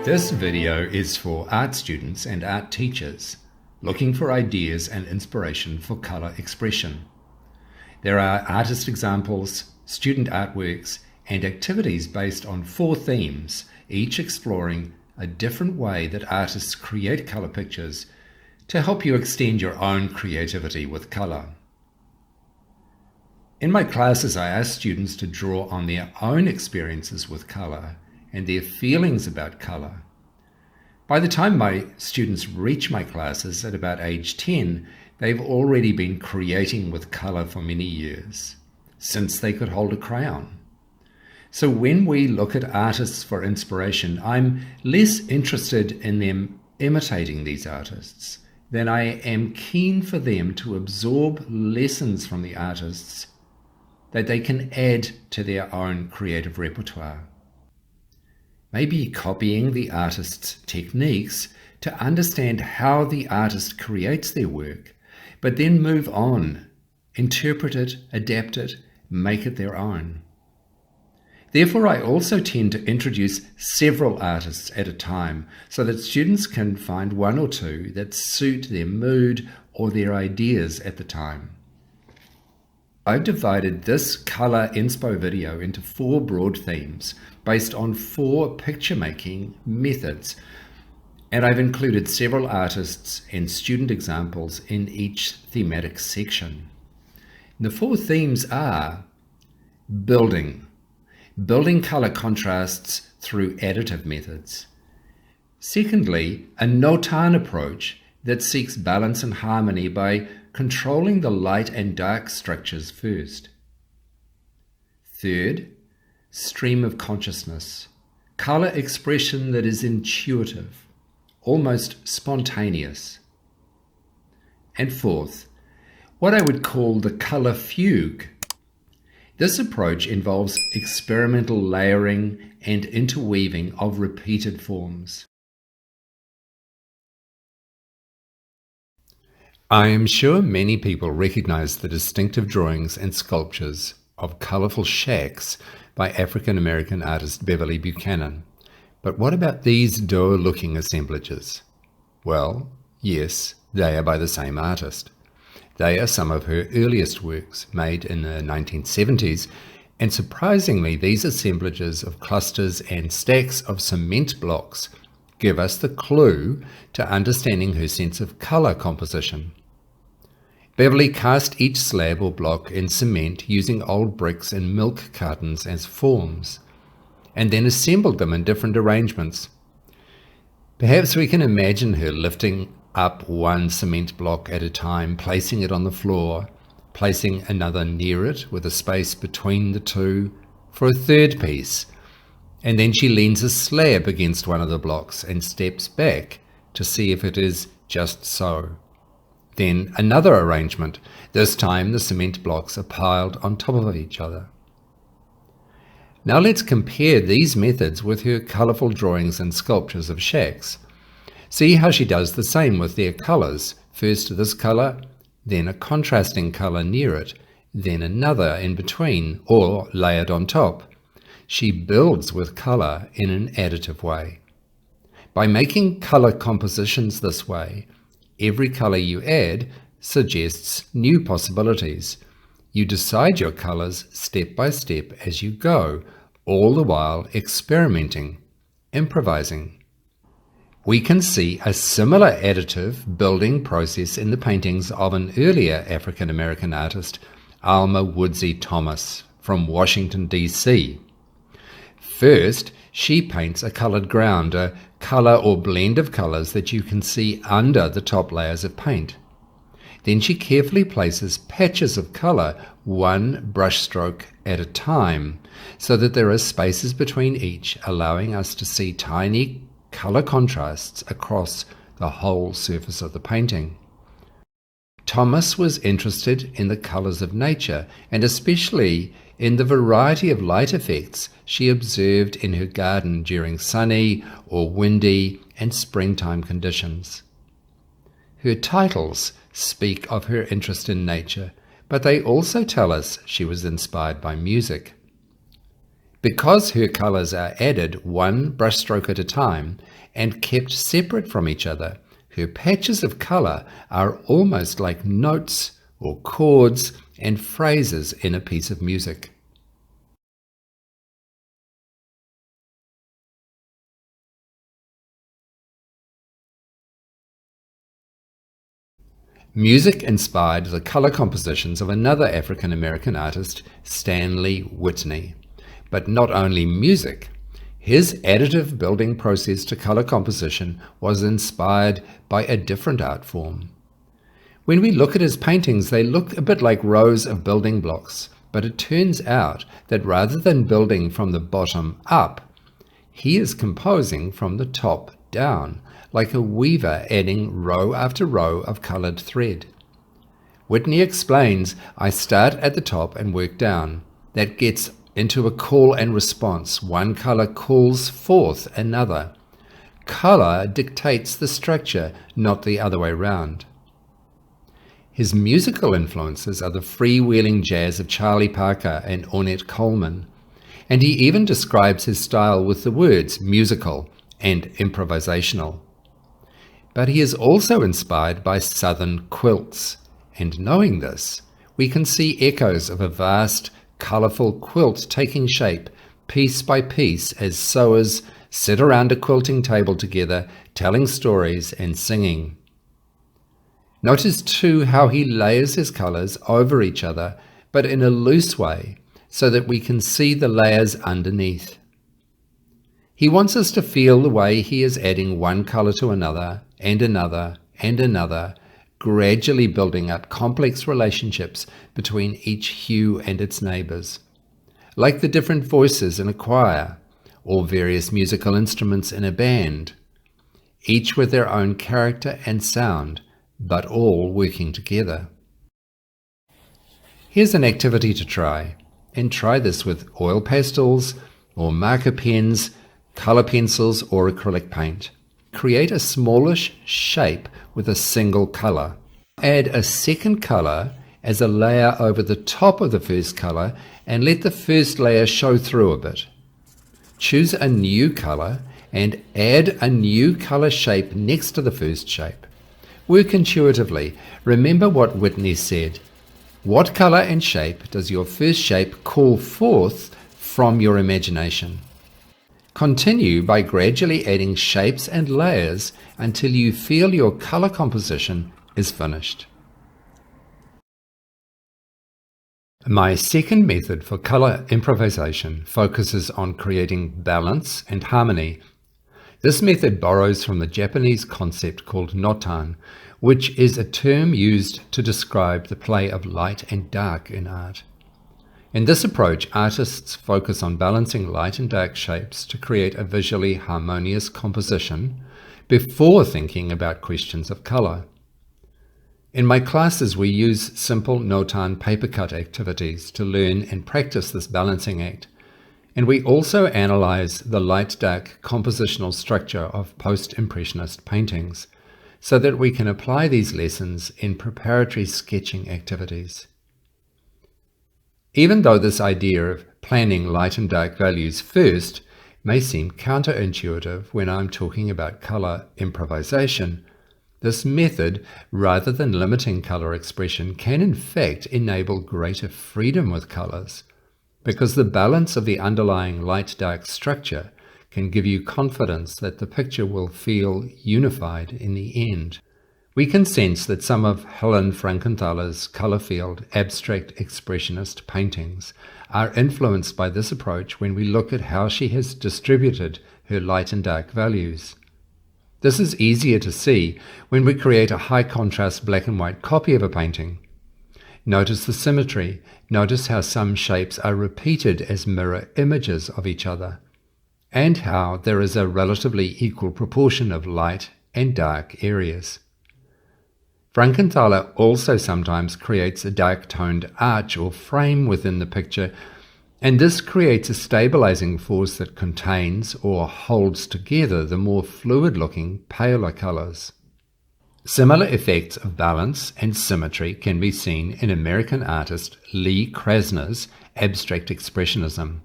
This video is for art students and art teachers looking for ideas and inspiration for color expression. There are artist examples, student artworks, and activities based on 4 themes, each exploring a different way that artists create color pictures to help you extend your own creativity with color. In my classes, I ask students to draw on their own experiences with color and their feelings about color. By the time my students reach my classes at about age 10, they've already been creating with color for many years, since they could hold a crayon. So when we look at artists for inspiration, I'm less interested in them imitating these artists than I am keen for them to absorb lessons from the artists that they can add to their own creative repertoire. Maybe copying the artist's techniques to understand how the artist creates their work, but then move on, interpret it, adapt it, make it their own. Therefore, I also tend to introduce several artists at a time so that students can find 1 or 2 that suit their mood or their ideas at the time. I've divided this color inspo video into 4 broad themes based on 4 picture-making methods, and I've included several artists and student examples in each thematic section. The 4 themes are building color contrasts through additive methods. Secondly, a Nōtan approach that seeks balance and harmony by controlling the light and dark structures first. Third, stream of consciousness, color expression that is intuitive, almost spontaneous. And fourth, what I would call the Colour Fugue. This approach involves experimental layering and interweaving of repeated forms. I am sure many people recognize the distinctive drawings and sculptures of colorful shacks by African American artist Beverly Buchanan. But what about these dour-looking assemblages? Well, yes, they are by the same artist. They are some of her earliest works, made in the 1970s, and surprisingly, these assemblages of clusters and stacks of cement blocks give us the clue to understanding her sense of color composition. Beverly cast each slab or block in cement using old bricks and milk cartons as forms, and then assembled them in different arrangements. Perhaps we can imagine her lifting up one cement block at a time, placing it on the floor, placing another near it with a space between the two for a third piece, and then she leans a slab against one of the blocks and steps back to see if it is just so. Then another arrangement. This time the cement blocks are piled on top of each other. Now let's compare these methods with her colourful drawings and sculptures of shacks. See how she does the same with their colours. First this colour, then a contrasting colour near it, then another in between or layered on top. She builds with colour in an additive way. By making colour compositions this way, every colour you add suggests new possibilities. You decide your colours step by step as you go, all the while experimenting, improvising. We can see a similar additive building process in the paintings of an earlier African American artist, Alma Woodsy Thomas, from Washington, D.C. First, she paints a coloured ground, a colour or blend of colours that you can see under the top layers of paint. Then she carefully places patches of colour, one brushstroke at a time, so that there are spaces between each, allowing us to see tiny colour contrasts across the whole surface of the painting. Thomas was interested in the colours of nature, and especially in the variety of light effects she observed in her garden during sunny or windy and springtime conditions. Her titles speak of her interest in nature, but they also tell us she was inspired by music. Because her colours are added one brushstroke at a time, and kept separate from each other, her patches of colour are almost like notes or chords and phrases in a piece of music. Music inspired the colour compositions of another African American artist, Stanley Whitney. But not only music. His additive building process to colour composition was inspired by a different art form. When we look at his paintings, they look a bit like rows of building blocks, but it turns out that rather than building from the bottom up, he is composing from the top down, like a weaver adding row after row of coloured thread. Whitney explains, I start at the top and work down. That gets into a call and response. One colour calls forth another. Colour dictates the structure, not the other way round. His musical influences are the freewheeling jazz of Charlie Parker and Ornette Coleman, and he even describes his style with the words musical and improvisational. But he is also inspired by Southern quilts, and knowing this, we can see echoes of a vast, colourful quilt taking shape piece by piece as sewers sit around a quilting table together, telling stories and singing. Notice too how he layers his colours over each other, but in a loose way, so that we can see the layers underneath. He wants us to feel the way he is adding one colour to another, and another, and another, gradually building up complex relationships between each hue and its neighbours, like the different voices in a choir, or various musical instruments in a band, each with their own character and sound, but all working together. Here's an activity to try, and try this with oil pastels, or marker pens, colour pencils, or acrylic paint. Create a smallish shape with a single colour. Add a second colour as a layer over the top of the first colour and let the first layer show through a bit. Choose a new colour and add a new colour shape next to the first shape. Work intuitively. Remember what Whitney said. What colour and shape does your first shape call forth from your imagination? Continue by gradually adding shapes and layers until you feel your colour composition is finished. My second method for colour improvisation focuses on creating balance and harmony. This method borrows from the Japanese concept called Nōtan, which is a term used to describe the play of light and dark in art. In this approach, artists focus on balancing light and dark shapes to create a visually harmonious composition before thinking about questions of colour. In my classes, we use simple Nōtan paper cut activities to learn and practice this balancing act. And we also analyze the light-dark compositional structure of post-impressionist paintings so that we can apply these lessons in preparatory sketching activities. Even though this idea of planning light and dark values first may seem counterintuitive when I'm talking about color improvisation, this method, rather than limiting color expression, can in fact enable greater freedom with colors, because the balance of the underlying light-dark structure can give you confidence that the picture will feel unified in the end. We can sense that some of Helen Frankenthaler's color-field abstract expressionist paintings are influenced by this approach when we look at how she has distributed her light and dark values. This is easier to see when we create a high-contrast black and white copy of a painting. Notice the symmetry. Notice how some shapes are repeated as mirror images of each other, and how there is a relatively equal proportion of light and dark areas. Frankenthaler also sometimes creates a dark-toned arch or frame within the picture, and this creates a stabilizing force that contains or holds together the more fluid-looking, paler colors. Similar effects of balance and symmetry can be seen in American artist Lee Krasner's abstract expressionism.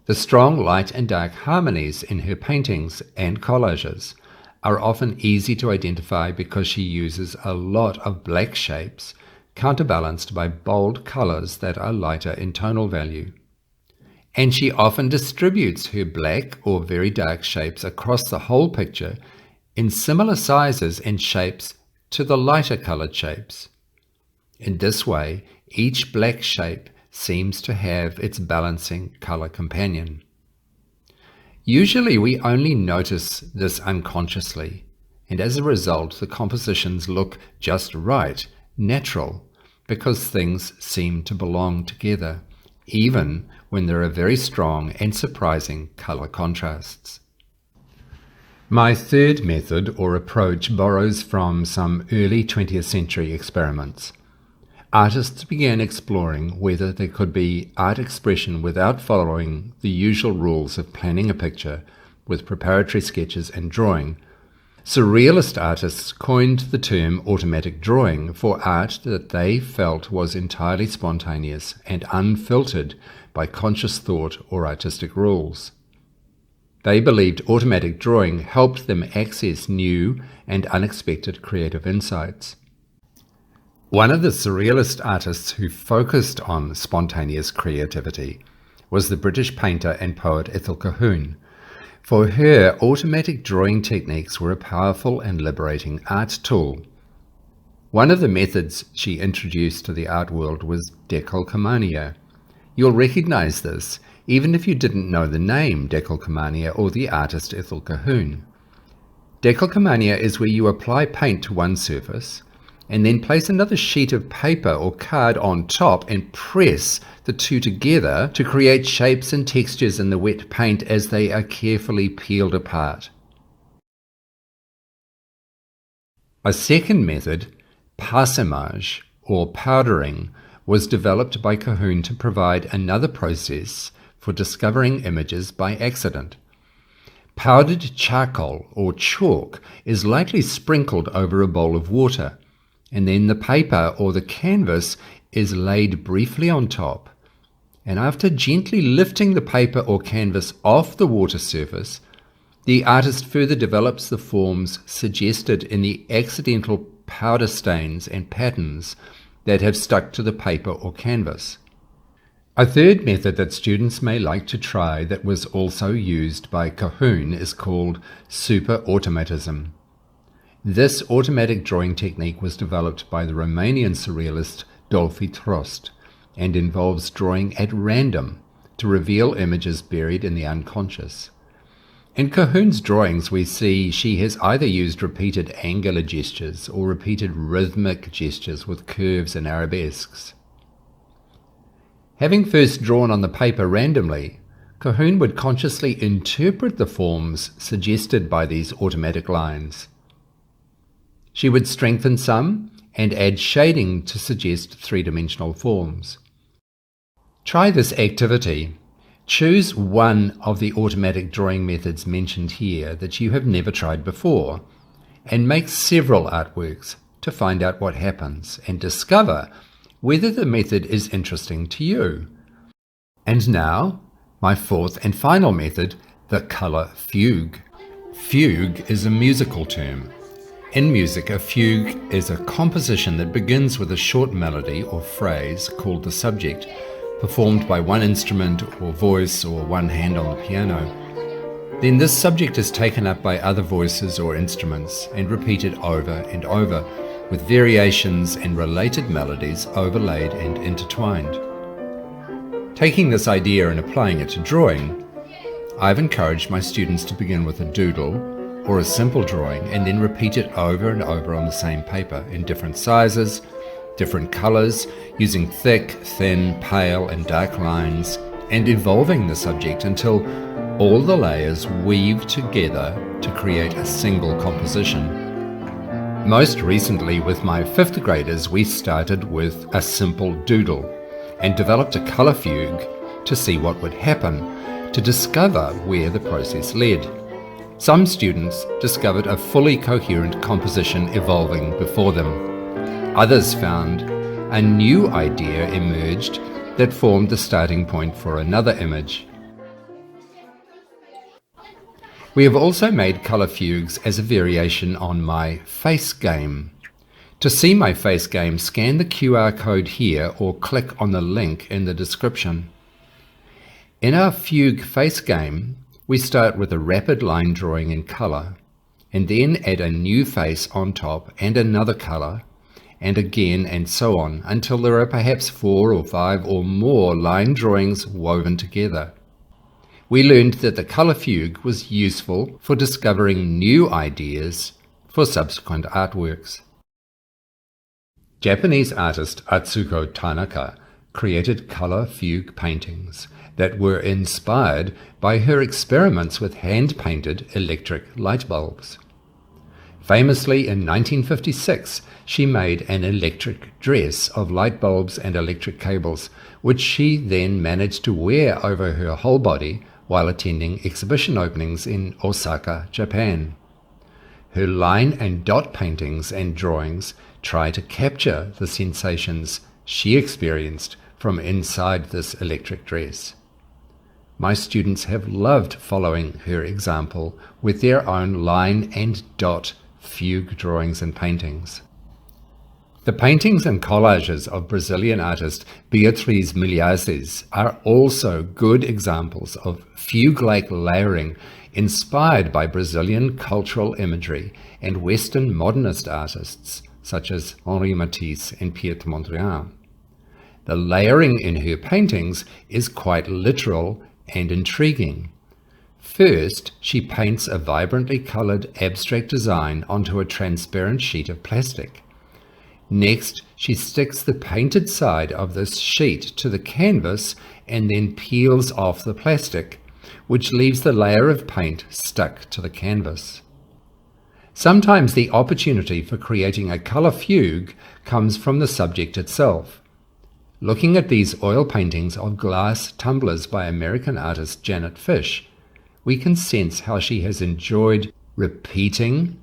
The strong light and dark harmonies in her paintings and collages are often easy to identify because she uses a lot of black shapes counterbalanced by bold colors that are lighter in tonal value. And she often distributes her black or very dark shapes across the whole picture in similar sizes and shapes to the lighter colored shapes. In this way, each black shape seems to have its balancing color companion. Usually we only notice this unconsciously, and as a result the compositions look just right, natural, because things seem to belong together, even when there are very strong and surprising color contrasts. My third method or approach borrows from some early 20th century experiments. Artists began exploring whether there could be art expression without following the usual rules of planning a picture with preparatory sketches and drawing. Surrealist artists coined the term automatic drawing for art that they felt was entirely spontaneous and unfiltered by conscious thought or artistic rules. They believed automatic drawing helped them access new and unexpected creative insights. One of the surrealist artists who focused on spontaneous creativity was the British painter and poet Ethel Colquhoun. For her, automatic drawing techniques were a powerful and liberating art tool. One of the methods she introduced to the art world was decolcomania. You'll recognize this even if you didn't know the name decolcomania or the artist Ethel Colquhoun. Decolcomania is where you apply paint to one surface and then place another sheet of paper or card on top and press the two together to create shapes and textures in the wet paint as they are carefully peeled apart. A second method, passemage or powdering, was developed by Colquhoun to provide another process for discovering images by accident. Powdered charcoal or chalk is lightly sprinkled over a bowl of water, and then the paper or the canvas is laid briefly on top, and after gently lifting the paper or canvas off the water surface, the artist further develops the forms suggested in the accidental powder stains and patterns that have stuck to the paper or canvas. A third method that students may like to try that was also used by Colquhoun is called superautomatism. This automatic drawing technique was developed by the Romanian surrealist Dolfi Trost and involves drawing at random to reveal images buried in the unconscious. In Colquhoun's drawings we see she has either used repeated angular gestures or repeated rhythmic gestures with curves and arabesques. Having first drawn on the paper randomly, Colquhoun would consciously interpret the forms suggested by these automatic lines. She would strengthen some and add shading to suggest three-dimensional forms. Try this activity. Choose one of the automatic drawing methods mentioned here that you have never tried before, and make several artworks to find out what happens and discover whether the method is interesting to you. And now, my fourth and final method, the Colour Fugue. Fugue is a musical term. In music, a fugue is a composition that begins with a short melody or phrase called the subject, performed by one instrument or voice or one hand on the piano. Then this subject is taken up by other voices or instruments and repeated over and over, with variations and related melodies overlaid and intertwined. Taking this idea and applying it to drawing, I've encouraged my students to begin with a doodle or a simple drawing and then repeat it over and over on the same paper in different sizes, different colors, using thick, thin, pale and dark lines, and evolving the subject until all the layers weave together to create a single composition. Most recently with my 5th graders we started with a simple doodle and developed a colour fugue to see what would happen, to discover where the process led. Some students discovered a fully coherent composition evolving before them. Others found a new idea emerged that formed the starting point for another image. We have also made colour fugues as a variation on my face game. To see my face game, scan the QR code here or click on the link in the description. In our fugue face game, we start with a rapid line drawing in colour, and then add a new face on top and another colour, and again and so on until there are perhaps 4 or 5 or more line drawings woven together. We learned that the colour fugue was useful for discovering new ideas for subsequent artworks. Japanese artist Atsuko Tanaka created colour fugue paintings that were inspired by her experiments with hand-painted electric light bulbs. Famously, in 1956, she made an electric dress of light bulbs and electric cables, which she then managed to wear over her whole body while attending exhibition openings in Osaka, Japan. Her line and dot paintings and drawings try to capture the sensations she experienced from inside this electric dress. My students have loved following her example with their own line and dot fugue drawings and paintings. The paintings and collages of Brazilian artist Beatriz Milhazes are also good examples of fugue-like layering inspired by Brazilian cultural imagery and Western modernist artists such as Henri Matisse and Piet Mondrian. The layering in her paintings is quite literal and intriguing. First, she paints a vibrantly coloured abstract design onto a transparent sheet of plastic. Next, she sticks the painted side of this sheet to the canvas and then peels off the plastic, which leaves the layer of paint stuck to the canvas. Sometimes the opportunity for creating a colour fugue comes from the subject itself. Looking at these oil paintings of glass tumblers by American artist Janet Fish, we can sense how she has enjoyed repeating,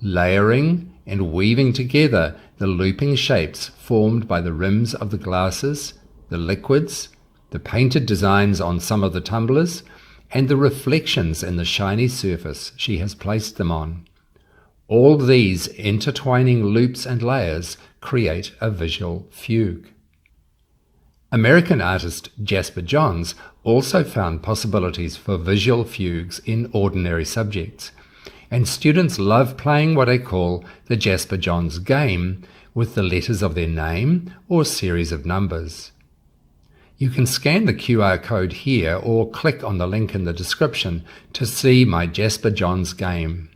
layering, and weaving together the looping shapes formed by the rims of the glasses, the liquids, the painted designs on some of the tumblers, and the reflections in the shiny surface she has placed them on. All these intertwining loops and layers create a visual fugue. American artist Jasper Johns also found possibilities for visual fugues in ordinary subjects, and students love playing what I call the Jasper Johns game with the letters of their name or series of numbers. You can scan the QR code here or click on the link in the description to see my Jasper Johns game.